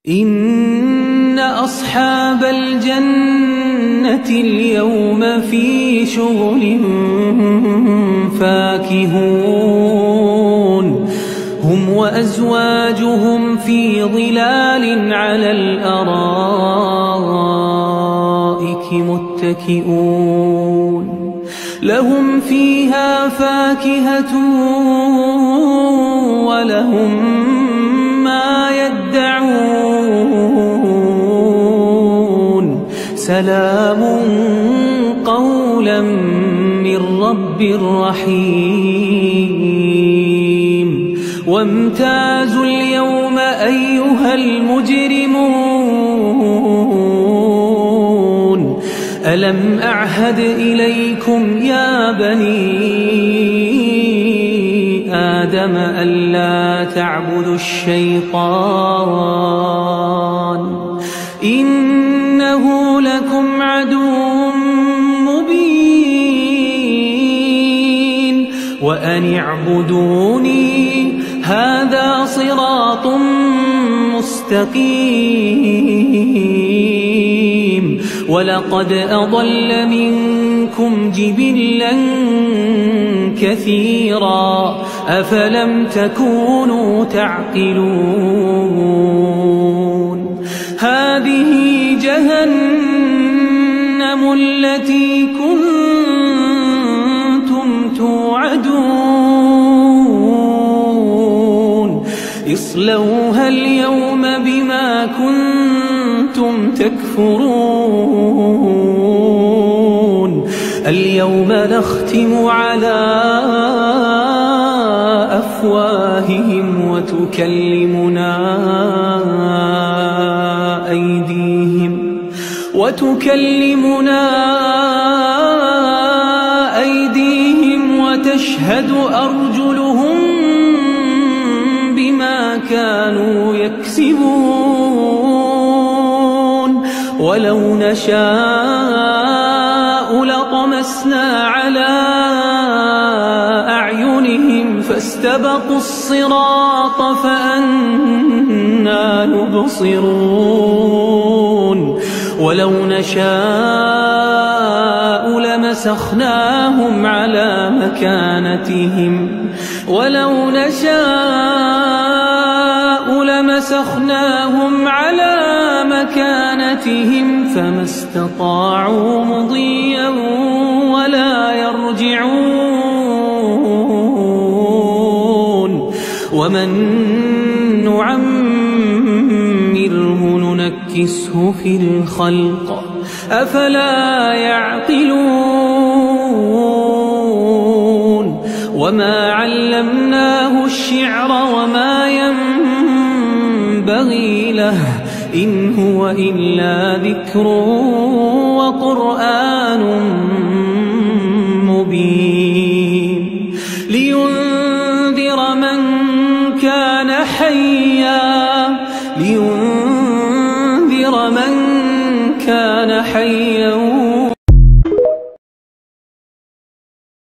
إن أصحاب الجنة اليوم في شغل فاكهون هم وأزواجهم في ظلال على الأرائك متكئون لهم فيها فاكهة ولهم ما يدعون سلام قولا من رب رحيم وامتازوا اليوم أيها المجرمون ألم أعهد إليكم يا بني آدم ألا تعبدوا الشيطان إنه لكم عدو مبين وأن اعبدوني هذا صراط مستقيم ولقد أضل منكم جبلا كثيرا أفلم تكونوا تعقلون هذه جهنم التي كنتم توعدون اصلوها اليوم بما كنتم تكفرون اليوم نختم على أفواههم وتكلمنا أيديهم وتشهد أرجلهم بما كانوا يكسبون ولو نشاء لطمسنا على أعينهم فاستبقوا الصراط فأنى يبصرون ولو نشاء لمسخناهم على مكانتهم فما استطاعوا مضيا ولا يرجعون ومن نعمره ننكسه في الخلق أفلا يعقلون وما علمناه الشعر وما ينبغي له إن هو إلا ذكر وقرآن مبين لينذر من كان حيا